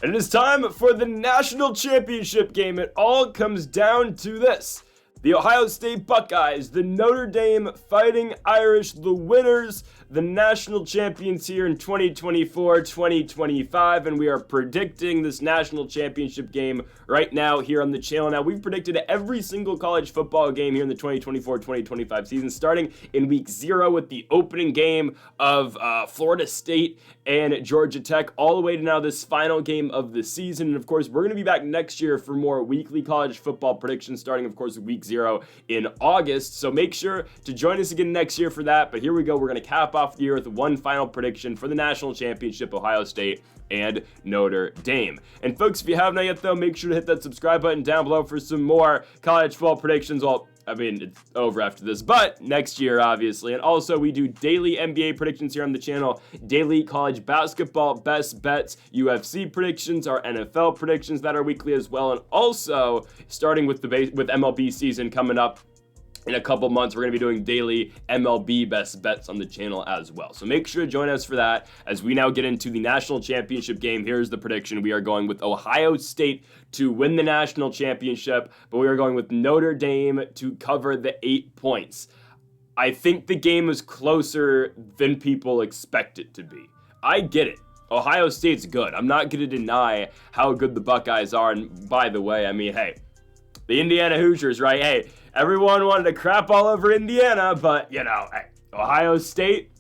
And it is time for the national championship game. It all comes down to this. The Ohio State Buckeyes, the Notre Dame Fighting Irish, the winners, the national champions here in 2024-2025, and we are predicting this national championship game right now here on the channel. Now, we've predicted every single college football game here in the 2024-2025 season, starting in week 0 with the opening game of Florida State and Georgia Tech, all the way to now this final game of the season. And of course, we're going to be back next year for more weekly college football predictions, starting, of course, with week 0 in August. So make sure to join us again next year for that. But here we go. We're going to cap off the year with one final prediction for the national championship, Ohio State and Notre Dame. And folks, if you have not yet, though, make sure to hit that subscribe button down below for some more college football predictions. Well, I mean, it's over after this, but next year, obviously. And also, we do daily NBA predictions here on the channel, daily college basketball best bets, UFC predictions, our NFL predictions that are weekly as well. And also, starting with with MLB season coming up in a couple months, we're going to be doing daily MLB best bets on the channel as well. So make sure to join us for that as we now get into the national championship game. Here's the prediction. We are going with Ohio State to win the national championship, but we are going with Notre Dame to cover the 8 points. I think the game is closer than people expect it to be. I get it. Ohio State's good. I'm not going to deny how good the Buckeyes are. And by the way, I mean, hey, the Indiana Hoosiers, right? Hey, everyone wanted to crap all over Indiana, but, you know, hey, Ohio State,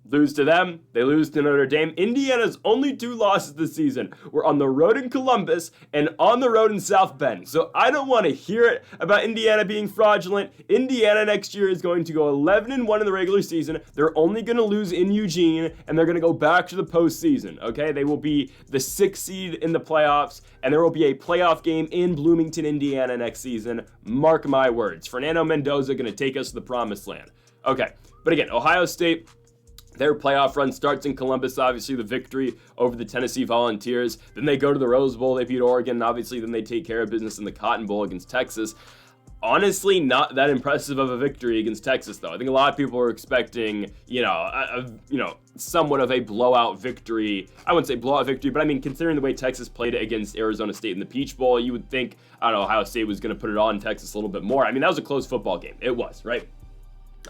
lose to them, they lose to Notre Dame. Indiana's only 2 losses this season were on the road in Columbus and on the road in South Bend. So I don't want to hear it about Indiana being fraudulent. Indiana next year is going to go 11-1 in the regular season. They're only going to lose in Eugene, and they're going to go back to the postseason, okay? They will be the 6th seed in the playoffs, and there will be a playoff game in Bloomington, Indiana next season. Mark my words. Fernando Mendoza going to take us to the promised land. Okay, but again, Ohio State, their playoff run starts in Columbus, obviously the victory over the Tennessee Volunteers. Then they go to the Rose Bowl, they beat Oregon, and obviously then they take care of business in the Cotton Bowl against Texas. Honestly, not that impressive of a victory against Texas, though. I think a lot of people were expecting, somewhat of a blowout victory. I wouldn't say blowout victory, but I mean, considering the way Texas played it against Arizona State in the Peach Bowl, you would think, Ohio State was going to put it on Texas a little bit more. I mean, that was a close football game. It was, right?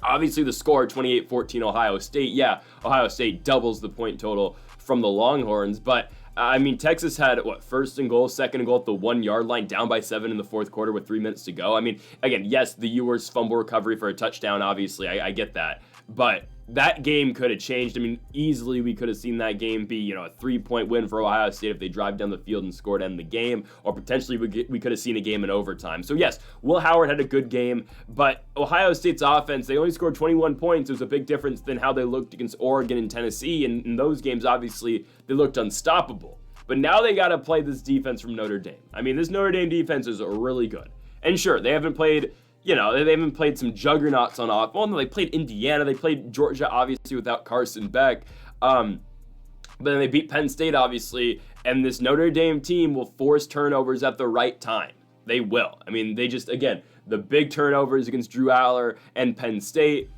Obviously, the score, 28-14 Ohio State. Yeah, Ohio State doubles the point total from the Longhorns. But, I mean, Texas had, first and goal, second and goal at the 1-yard line, down by 7 in the fourth quarter with 3 minutes to go. I mean, again, yes, the Ewers fumble recovery for a touchdown, obviously. I get that. But that game could have changed. I mean, easily we could have seen that game be, a 3-point win for Ohio State if they drive down the field and score to end the game, or potentially we could have seen a game in overtime. So yes, Will Howard had a good game, but Ohio State's offense, they only scored 21 points. It was a big difference than how they looked against Oregon and Tennessee. And in those games, obviously, they looked unstoppable. But now they got to play this defense from Notre Dame. I mean, this Notre Dame defense is really good. And sure, they haven't played they haven't played some juggernauts on offense. Well, no, they played Indiana. They played Georgia, obviously, without Carson Beck. But then they beat Penn State, obviously. And this Notre Dame team will force turnovers at the right time. They will. I mean, they just, again, the big turnovers against Drew Aller and Penn State.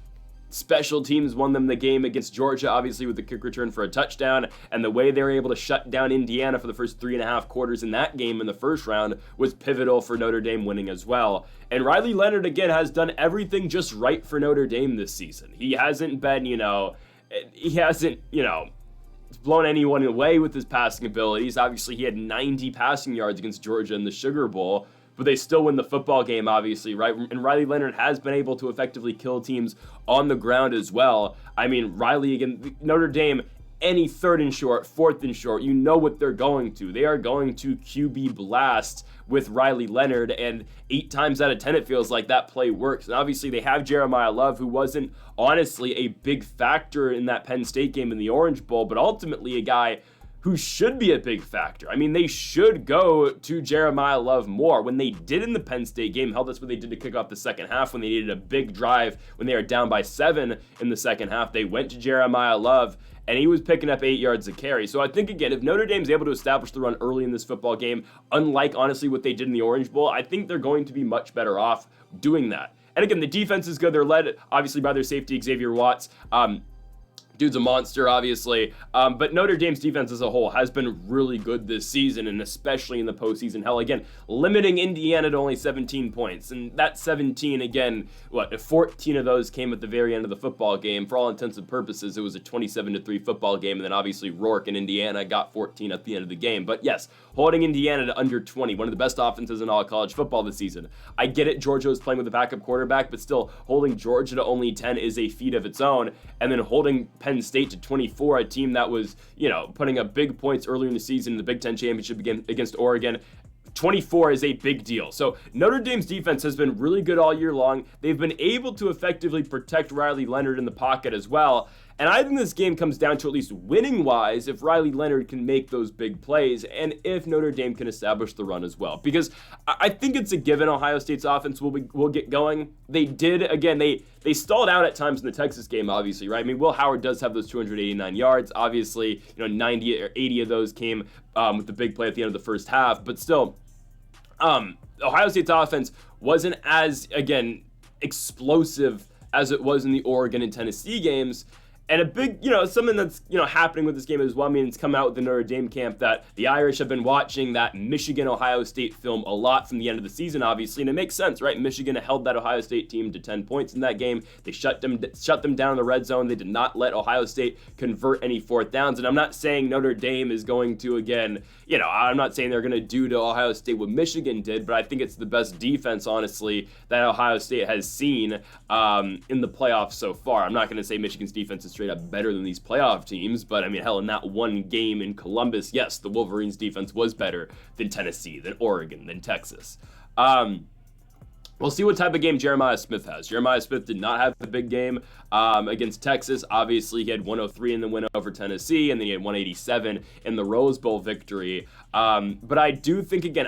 Special teams won them the game against Georgia, obviously, with the kick return for a touchdown. And the way they were able to shut down Indiana for the first 3.5 quarters in that game in the first round was pivotal for Notre Dame winning as well. And Riley Leonard, again, has done everything just right for Notre Dame this season. He hasn't been, blown anyone away with his passing abilities. Obviously, he had 90 passing yards against Georgia in the Sugar Bowl, but they still win the football game, obviously, right? And Riley Leonard has been able to effectively kill teams on the ground as well. I mean, Riley, again, Notre Dame, any 3rd and short, 4th and short, you know what they're going to. They are going to QB blast with Riley Leonard, and 8 times out of 10, it feels like that play works. And obviously, they have Jeremiah Love, who wasn't, honestly, a big factor in that Penn State game in the Orange Bowl, but ultimately a guy who should be a big factor. I mean, they should go to Jeremiah Love more. When they did in the Penn State game, hell, that's what they did to kick off the second half when they needed a big drive when they were down by 7 in the second half. They went to Jeremiah Love, and he was picking up 8 yards a carry. So I think, again, if Notre Dame's able to establish the run early in this football game, unlike, honestly, what they did in the Orange Bowl, I think they're going to be much better off doing that. And again, the defense is good. They're led, obviously, by their safety, Xavier Watts. Dude's a monster, obviously. But Notre Dame's defense as a whole has been really good this season, and especially in the postseason. Hell, again, limiting Indiana to only 17 points. And that 17, again, 14 of those came at the very end of the football game. For all intents and purposes, it was a 27-3 football game. And then obviously Rourke and Indiana got 14 at the end of the game. But yes, holding Indiana to under 20, one of the best offenses in all college football this season. I get it, Georgia was playing with a backup quarterback, but still, holding Georgia to only 10 is a feat of its own. And then holding Penn State to 24, a team that was, putting up big points earlier in the season in the Big Ten championship against Oregon. 24 is a big deal. So Notre Dame's defense has been really good all year long. They've been able to effectively protect Riley Leonard in the pocket as well. And I think this game comes down to at least winning-wise if Riley Leonard can make those big plays and if Notre Dame can establish the run as well. Because I think it's a given Ohio State's offense will get going. They did, again, they stalled out at times in the Texas game, obviously, right? I mean, Will Howard does have those 289 yards. Obviously, 90 or 80 of those came with the big play at the end of the first half. But still, Ohio State's offense wasn't as, again, explosive as it was in the Oregon and Tennessee games. And a big, something that's, happening with this game as well. I mean, it's come out with the Notre Dame camp that the Irish have been watching that Michigan-Ohio State film a lot from the end of the season, obviously. And it makes sense, right? Michigan held that Ohio State team to 10 points in that game. They shut them down in the red zone. They did not let Ohio State convert any fourth downs. And I'm not saying Notre Dame is going to, again, I'm not saying they're going to do to Ohio State what Michigan did, but I think it's the best defense, honestly, that Ohio State has seen in the playoffs so far. I'm not going to say Michigan's defense is straight up better than these playoff teams, but I mean, hell, in that one game in Columbus, yes, the Wolverines defense was better than Tennessee, than Oregon, than Texas. We'll see what type of game Jeremiah Smith has. Jeremiah Smith did not have a big game against Texas. Obviously, he had 103 in the win over Tennessee, and then he had 187 in the Rose Bowl victory. But I do think, again,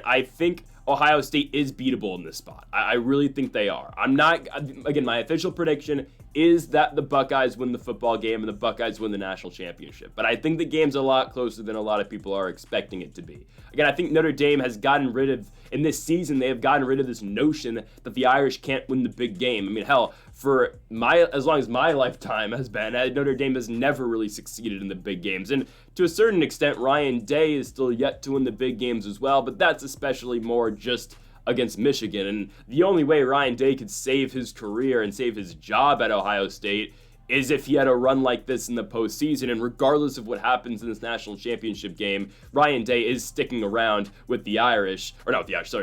Ohio State is beatable in this spot. I really think they are. My official prediction is that the Buckeyes win the football game and the Buckeyes win the national championship. But I think the game's a lot closer than a lot of people are expecting it to be. Again, I think Notre Dame has gotten rid of, in this season, they have gotten rid of this notion that the Irish can't win the big game. I mean, hell, as long as my lifetime has been, Notre Dame has never really succeeded in the big games. And to a certain extent, Ryan Day is still yet to win the big games as well, but that's especially more just against Michigan. And the only way Ryan Day could save his career and save his job at Ohio State is if he had a run like this in the postseason. And regardless of what happens in this national championship game, Ryan Day is sticking around with the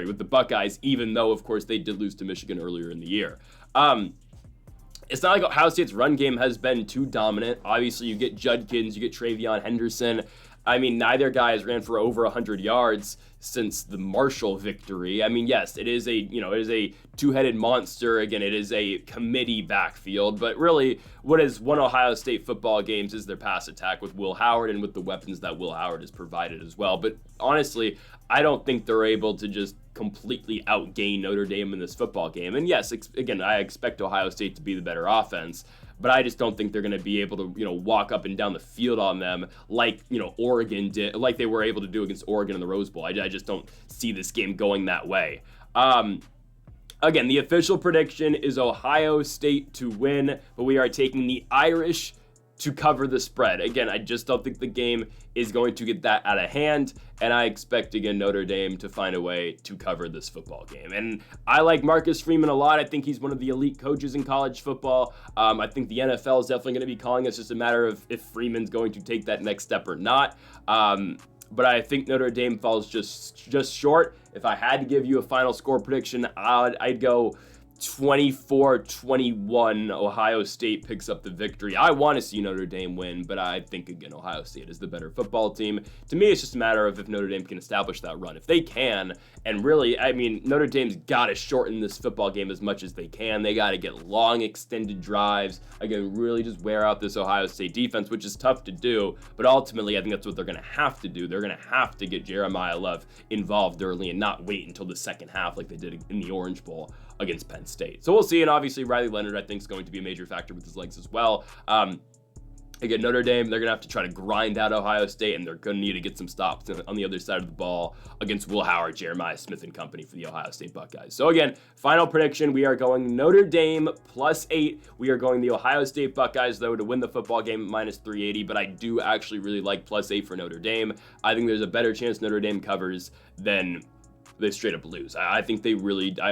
with the Buckeyes, even though, of course, they did lose to Michigan earlier in the year. It's not like Ohio State's run game has been too dominant. Obviously, you get Judkins, you get Travion Henderson. I mean, neither guy has ran for over 100 yards since the Marshall victory. I mean, yes, it is a two-headed monster. Again, it is a committee backfield, but really what has won Ohio State football games is their pass attack with Will Howard and with the weapons that Will Howard has provided as well. But honestly, I don't think they're able to just completely outgain Notre Dame in this football game. And yes, again, I expect Ohio State to be the better offense, but I just don't think they're going to be able to, walk up and down the field on them like, Oregon did, like they were able to do against Oregon in the Rose Bowl. I just don't see this game going that way. Again, the official prediction is Ohio State to win, but we are taking the Irish to cover the spread. Again, I just don't think the game is going to get that out of hand, and I expect, again, Notre Dame to find a way to cover this football game. And I like Marcus Freeman a lot. I think he's one of the elite coaches in college football. I think the NFL is definitely going to be calling. It's just a matter of if Freeman's going to take that next step or not. But I think Notre Dame falls just short. If I had to give you a final score prediction, I'd go 24-21, Ohio State picks up the victory. I want to see Notre Dame win, but I think, again, Ohio State is the better football team. To me, it's just a matter of if Notre Dame can establish that run. If they can, and really, I mean, Notre Dame's got to shorten this football game as much as they can. They got to get long, extended drives. Again, really just wear out this Ohio State defense, which is tough to do, but ultimately, I think that's what they're going to have to do. They're going to have to get Jeremiah Love involved early and not wait until the second half like they did in the Orange Bowl against Penn State. So we'll see, and obviously Riley Leonard, I think, is going to be a major factor with his legs as well. Again, Notre Dame, they're going to have to try to grind out Ohio State, and they're going to need to get some stops on the other side of the ball against Will Howard, Jeremiah Smith, and company for the Ohio State Buckeyes. So again, final prediction, we are going Notre Dame +8. We are going the Ohio State Buckeyes, though, to win the football game at -380, but I do actually really like +8 for Notre Dame. I think there's a better chance Notre Dame covers than they straight up lose. I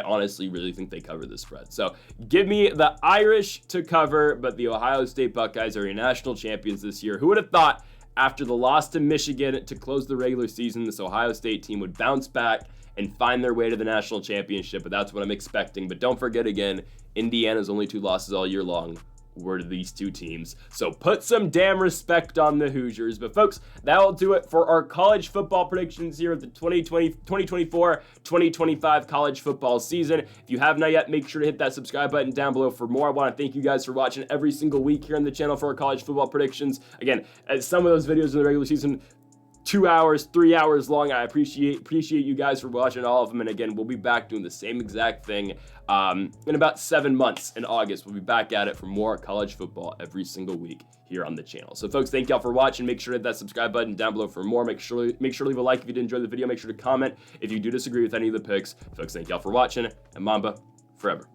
honestly really think they cover the spread. So give me the Irish to cover, but the Ohio State Buckeyes are your national champions this year. Who would have thought after the loss to Michigan to close the regular season, this Ohio State team would bounce back and find their way to the national championship? But that's what I'm expecting. But don't forget, again, Indiana's only 2 losses all year long were to these 2 teams. So put some damn respect on the Hoosiers. But folks, that'll do it for our college football predictions here at the 2024-2025 college football season. If you have not yet, make sure to hit that subscribe button down below for more. I want to thank you guys for watching every single week here on the channel for our college football predictions. Again, some of those videos in the regular season, 2 hours, 3 hours long. I appreciate you guys for watching all of them. And again, we'll be back doing the same exact thing in about 7 months in August. We'll be back at it for more college football every single week here on the channel. So folks, thank y'all for watching. Make sure to hit that subscribe button down below for more. Make sure to leave a like if you did enjoy the video. Make sure to comment if you do disagree with any of the picks. Folks, thank y'all for watching, and Mamba forever.